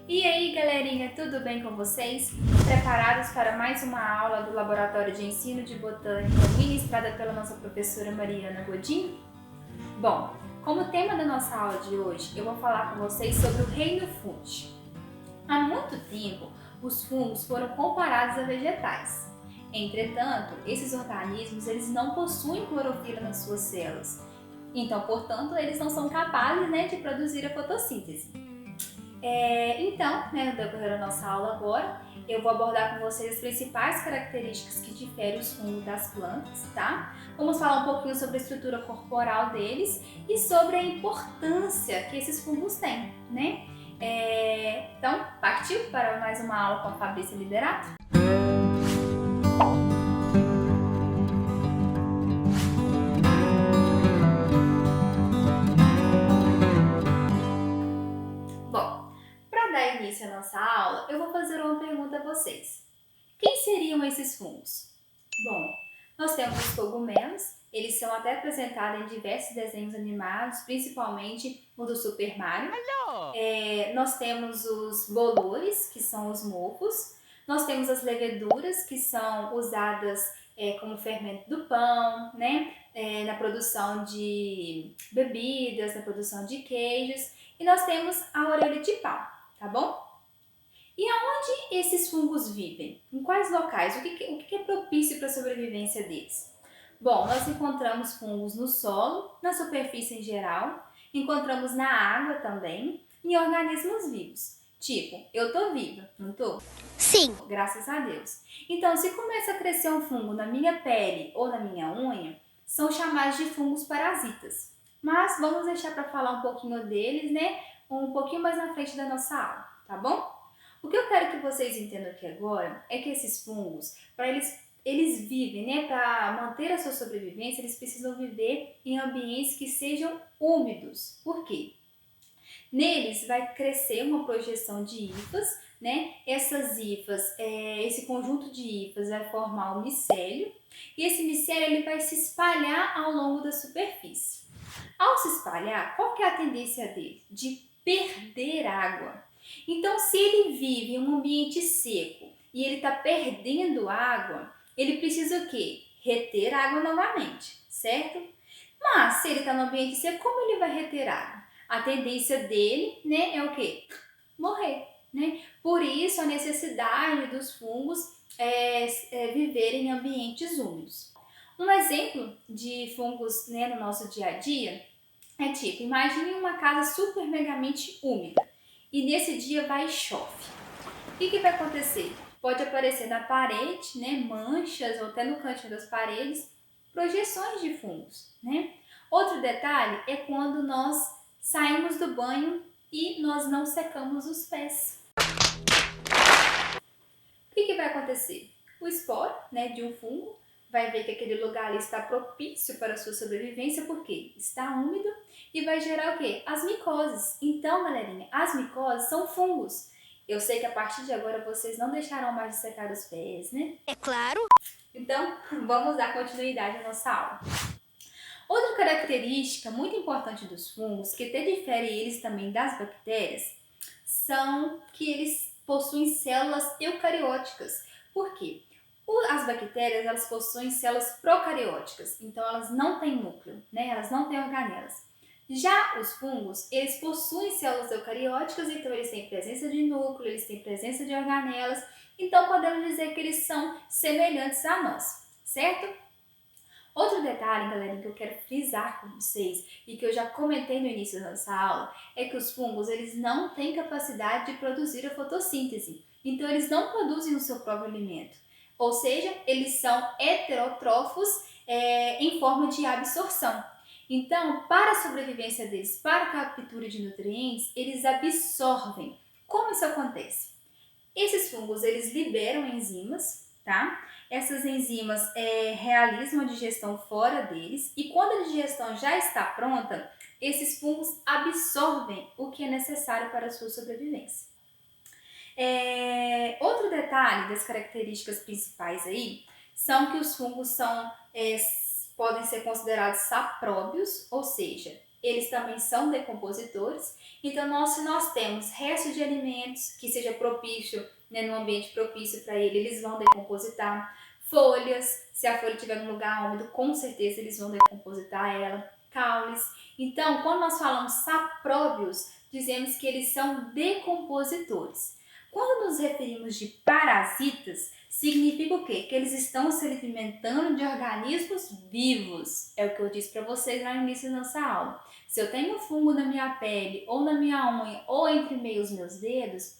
E aí, galerinha, tudo bem com vocês? Preparados para mais uma aula do Laboratório de Ensino de Botânica ministrada pela nossa professora Mariana Godin? Bom, como tema da nossa aula de hoje, eu vou falar com vocês sobre o reino fúngico. Há muito tempo, os fungos foram comparados a vegetais. Entretanto, esses organismos eles não possuem clorofila nas suas células. Então, portanto, eles não são capazes, de produzir a fotossíntese. Então, no decorrer da nossa aula agora, eu vou abordar com vocês as principais características que diferem os fungos das plantas, tá? Vamos falar um pouquinho sobre a estrutura corporal deles e sobre a importância que esses fungos têm, né? Então, partiu para mais uma aula com a Fabrícia Liderato? Bom, para dar início à nossa aula, eu vou fazer uma pergunta a vocês. Quem seriam esses fungos? Bom, nós temos os cogumelos, eles são até apresentados em diversos desenhos animados, principalmente o do Super Mario. Nós temos os bolores, que são os mofos. Nós temos as leveduras, que são usadas como fermento do pão, na produção de bebidas, na produção de queijos. E nós temos a orelha de pau, tá bom? E aonde esses fungos vivem? Em quais locais? O que é propício para a sobrevivência deles? Bom, nós encontramos fungos no solo, na superfície em geral, encontramos na água também, em organismos vivos. Tipo, eu tô viva, não tô? Sim. Graças a Deus. Então, se começa a crescer um fungo na minha pele ou na minha unha, são chamados de fungos parasitas. Mas vamos deixar para falar um pouquinho deles, um pouquinho mais na frente da nossa aula, tá bom? O que eu quero que vocês entendam aqui agora é que esses fungos, para eles vivem, para manter a sua sobrevivência, eles precisam viver em ambientes que sejam úmidos. Por quê? Neles vai crescer uma projeção de hifas, Essas hifas, esse conjunto de hifas vai formar um micélio e esse micélio ele vai se espalhar ao longo da superfície. Ao se espalhar, qual que é a tendência dele? De perder água. Então, se ele vive em um ambiente seco e ele está perdendo água, ele precisa o quê? Reter água novamente, certo? Mas se ele está no ambiente seco, como ele vai reter água? A tendência dele, é o quê? Morrer, Por isso a necessidade dos fungos viverem em ambientes úmidos. Um exemplo de fungos, no nosso dia a dia é tipo, imagine uma casa super megamente úmida e nesse dia vai e chove. O que vai acontecer? Pode aparecer na parede, manchas ou até no canto das paredes, projeções de fungos, Outro detalhe é quando nós saímos do banho e nós não secamos os pés. O que vai acontecer? O esporo, de um fungo vai ver que aquele lugar ali está propício para a sua sobrevivência, porque está úmido e vai gerar o quê? As micoses. Então, galerinha, as micoses são fungos. Eu sei que a partir de agora vocês não deixarão mais de secar os pés, É claro. Então, vamos dar continuidade à nossa aula. Outra característica muito importante dos fungos, que até difere eles também das bactérias, são que eles possuem células eucarióticas. Por quê? As bactérias elas possuem células procarióticas, então elas não têm núcleo, elas não têm organelas. Já os fungos, eles possuem células eucarióticas, então eles têm presença de núcleo, eles têm presença de organelas, então podemos dizer que eles são semelhantes a nós, certo? Outro detalhe, galera, que eu quero frisar com vocês e que eu já comentei no início da nossa aula é que os fungos eles não têm capacidade de produzir a fotossíntese. Então, eles não produzem o seu próprio alimento. Ou seja, eles são heterótrofos em forma de absorção. Então, para a sobrevivência deles, para a captura de nutrientes, eles absorvem. Como isso acontece? Esses fungos, eles liberam enzimas, tá? Essas enzimas realizam a digestão fora deles e quando a digestão já está pronta, esses fungos absorvem o que é necessário para a sua sobrevivência. Outro detalhe das características principais aí são que os fungos podem ser considerados sapróbios, ou seja, eles também são decompositores. Então, se nós temos restos de alimentos que seja propício, né, no ambiente propício para ele, eles vão decompositar. Folhas, se a folha estiver num lugar úmido, com certeza eles vão decompositar ela. Caules. Então, quando nós falamos sapróbios, dizemos que eles são decompositores. Quando nos referimos de parasitas, significa o quê? Que eles estão se alimentando de organismos vivos. É o que eu disse para vocês lá no início da nossa aula. Se eu tenho um fungo na minha pele, ou na minha unha, ou entre meio os meus dedos,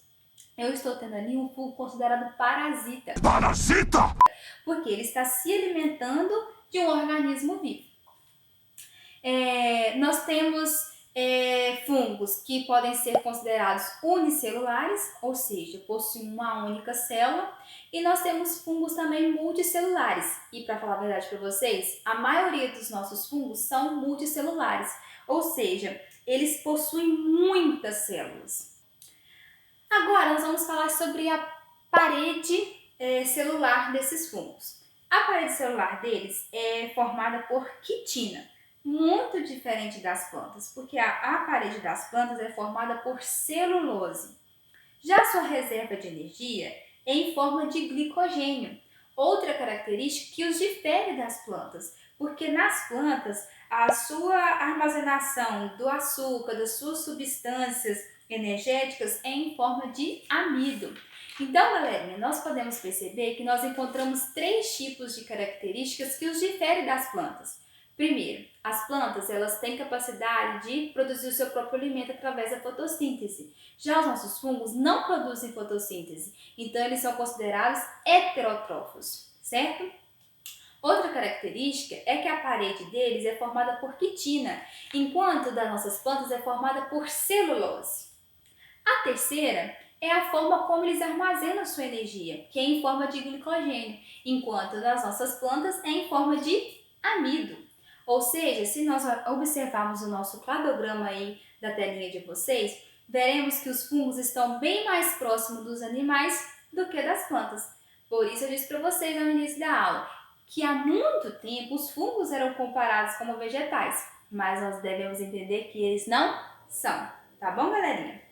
eu estou tendo ali um fungo considerado parasita. Parasita! Porque ele está se alimentando de um organismo vivo. Nós temos fungos que podem ser considerados unicelulares, ou seja, possuem uma única célula, e nós temos fungos também multicelulares. E para falar a verdade para vocês, a maioria dos nossos fungos são multicelulares, ou seja, eles possuem muitas células. Agora nós vamos falar sobre a parede celular desses fungos. A parede celular deles é formada por quitina, muito diferente das plantas, porque a parede das plantas é formada por celulose. Já a sua reserva de energia é em forma de glicogênio, outra característica que os difere das plantas, porque nas plantas a sua armazenação do açúcar, das suas substâncias energéticas é em forma de amido. Então, galerinha, nós podemos perceber que nós encontramos 3 tipos de características que os diferem das plantas. Primeiro, as plantas elas têm capacidade de produzir o seu próprio alimento através da fotossíntese. Já os nossos fungos não produzem fotossíntese, então eles são considerados heterótrofos, certo? Outra característica é que a parede deles é formada por quitina, enquanto das nossas plantas é formada por celulose. A terceira é a forma como eles armazenam sua energia, que é em forma de glicogênio, enquanto das nossas plantas é em forma de amido. Ou seja, se nós observarmos o nosso cladograma aí da telinha de vocês, veremos que os fungos estão bem mais próximos dos animais do que das plantas. Por isso eu disse para vocês no início da aula que há muito tempo os fungos eram comparados como vegetais, mas nós devemos entender que eles não são, tá bom, galerinha?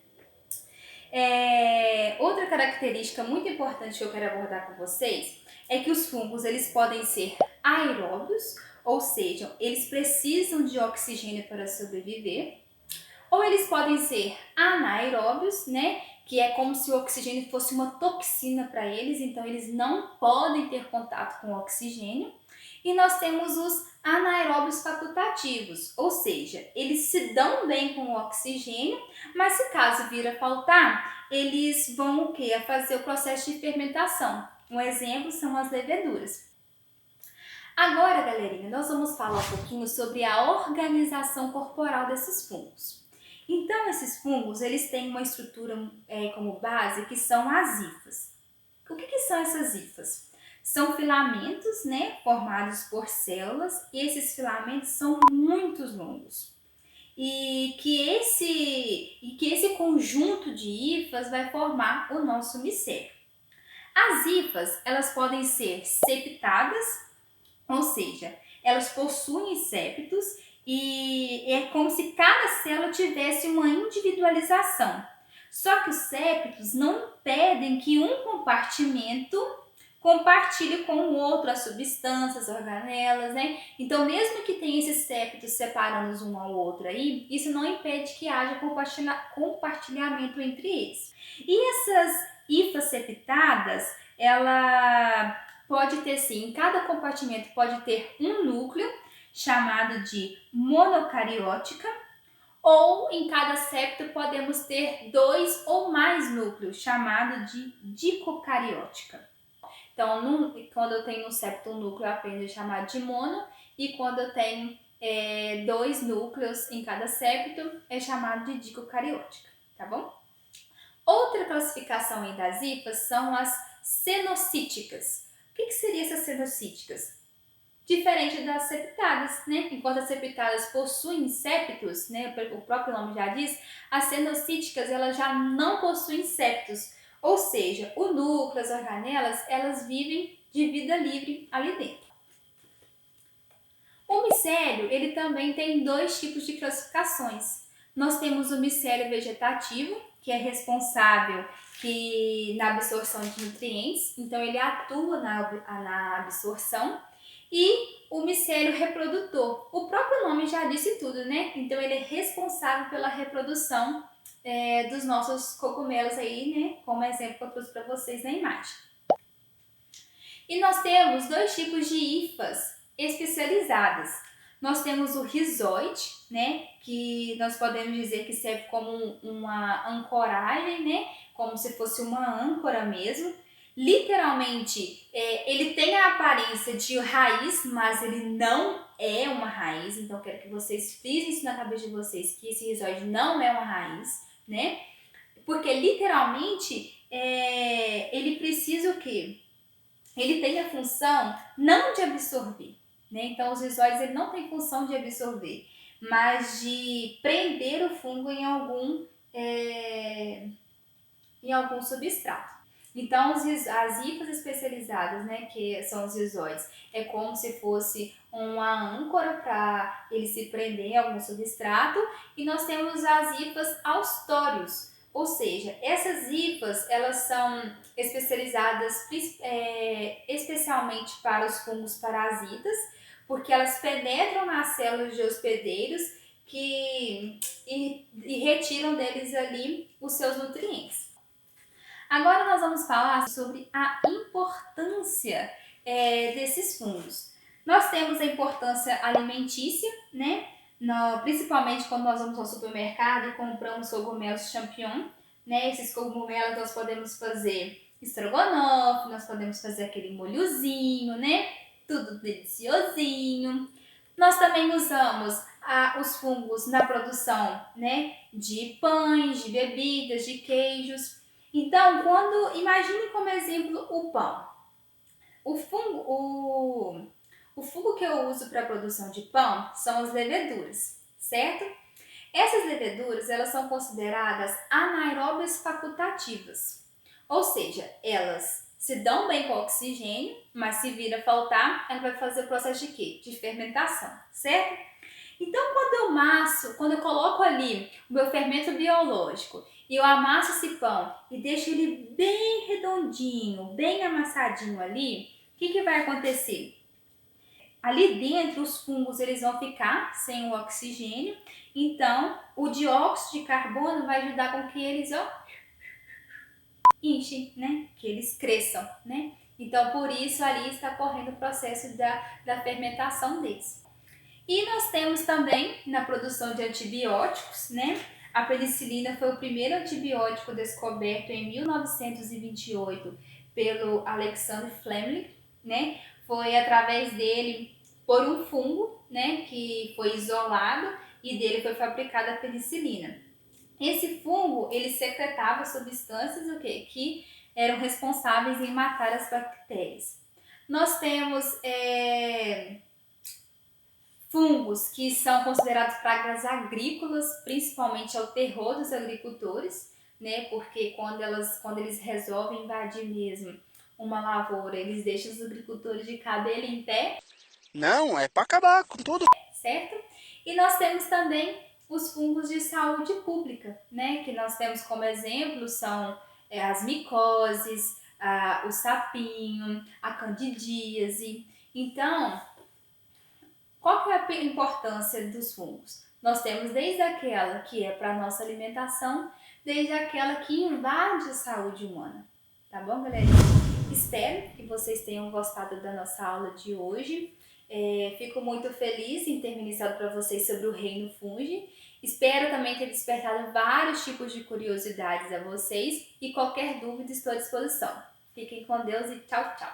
Outra característica muito importante que eu quero abordar com vocês é que os fungos eles podem ser aeróbios, ou seja, eles precisam de oxigênio para sobreviver, ou eles podem ser anaeróbios, né? Que é como se o oxigênio fosse uma toxina para eles, então eles não podem ter contato com o oxigênio. E nós temos os anaeróbios facultativos, ou seja, eles se dão bem com o oxigênio, mas se caso vir a faltar, eles vão o quê? A fazer o processo de fermentação. Um exemplo são as leveduras. Agora, galerinha, nós vamos falar um pouquinho sobre a organização corporal desses fungos. Então, esses fungos, eles têm uma estrutura como base que são as hifas. O que são essas hifas? São filamentos, né, formados por células, e esses filamentos são muito longos. E que esse conjunto de hifas vai formar o nosso micélio. As hifas, elas podem ser septadas, ou seja, elas possuem septos e é como se cada célula tivesse uma individualização. Só que os septos não impedem que um compartimento compartilhe com o outro as substâncias, organelas, né? Então, mesmo que tenha esses septos separando um ao outro aí, isso não impede que haja compartilhamento entre eles. E essas hifas septadas, ela pode ter sim, em cada compartimento pode ter um núcleo, chamado de monocariótica, ou em cada septo podemos ter 2 ou mais núcleos, chamado de dicocariótica. Então, quando eu tenho um septo, um núcleo apenas chamado de mono, e quando eu tenho 2 núcleos em cada septo, é chamado de dicocariótica, tá bom? Outra classificação aí das hifas são as cenocíticas. O que seriam essas cenocíticas? Diferente das septadas, né? Enquanto as septadas possuem septos, né? O próprio nome já diz, as cenocíticas elas já não possuem septos, ou seja, o núcleo, as organelas, elas vivem de vida livre ali dentro. O micélio, ele também tem dois tipos de classificações. Nós temos o micélio vegetativo, que é responsável na absorção de nutrientes, então ele atua na absorção, e o micélio reprodutor. O próprio nome já disse tudo, né? Então ele é responsável pela reprodução dos nossos cogumelos aí, né? Como exemplo que eu trouxe para vocês na imagem. E nós temos dois tipos de hifas especializadas. Nós temos o rizoide, né, que nós podemos dizer que serve como uma ancoragem, né, como se fosse uma âncora mesmo. Literalmente, ele tem a aparência de raiz, mas ele não é uma raiz. Então, quero que vocês frisem isso na cabeça de vocês, que esse rizoide não é uma raiz, né? Porque, literalmente, ele precisa o quê? Ele tem a função não de absorver, né? Então, os rizóides ele não tem função de absorver, mas de prender o fungo em algum substrato. Então, as hifas especializadas, né, que são os rizóides, é como se fosse uma âncora para ele se prender em algum substrato, e nós temos as hifas austórios. Ou seja, essas hifas, elas são especializadas especialmente para os fungos parasitas, porque elas penetram nas células de hospedeiros e retiram deles ali os seus nutrientes. Agora nós vamos falar sobre a importância desses fungos. Nós temos a importância alimentícia, né? Principalmente quando nós vamos ao supermercado e compramos cogumelos champignon, né? Esses cogumelos nós podemos fazer estrogonofe, nós podemos fazer aquele molhozinho, né? Tudo deliciosinho. Nós também usamos os fungos na produção, né? De pães, de bebidas, de queijos. Então, imagine como exemplo o pão. O fungo que eu uso para a produção de pão são as leveduras, certo? Essas leveduras, elas são consideradas anaeróbias facultativas. Ou seja, elas se dão bem com o oxigênio, mas se vir a faltar, ela vai fazer o processo de quê? De fermentação, certo? Então, quando eu coloco ali o meu fermento biológico e eu amasso esse pão e deixo ele bem redondinho, bem amassadinho ali, o que vai acontecer? Ali dentro os fungos eles vão ficar sem o oxigênio, então o dióxido de carbono vai ajudar com que eles enchem, né? Que eles cresçam, né? Então por isso ali está correndo o processo da fermentação deles. E nós temos também na produção de antibióticos, né? A penicilina foi o primeiro antibiótico descoberto em 1928 pelo Alexander Fleming, né? Foi através dele, por um fungo, né? Que foi isolado e dele foi fabricada a penicilina. Esse fungo, ele secretava substâncias que eram responsáveis em matar as bactérias. Nós temos fungos que são considerados pragas agrícolas, principalmente ao terror dos agricultores, né? Porque quando eles resolvem invadir mesmo uma lavoura, eles deixam os agricultores de cabelo em pé. Não, é para acabar com tudo. Certo? E nós temos também os fungos de saúde pública, né? Que nós temos como exemplo são as micoses, o sapinho, a candidíase. Então, qual que é a importância dos fungos? Nós temos desde aquela que é para a nossa alimentação, desde aquela que invade a saúde humana. Tá bom, galera? Espero que vocês tenham gostado da nossa aula de hoje. Fico muito feliz em ter ministrado para vocês sobre o reino fungi. Espero também ter despertado vários tipos de curiosidades a vocês e qualquer dúvida estou à disposição. Fiquem com Deus e tchau, tchau!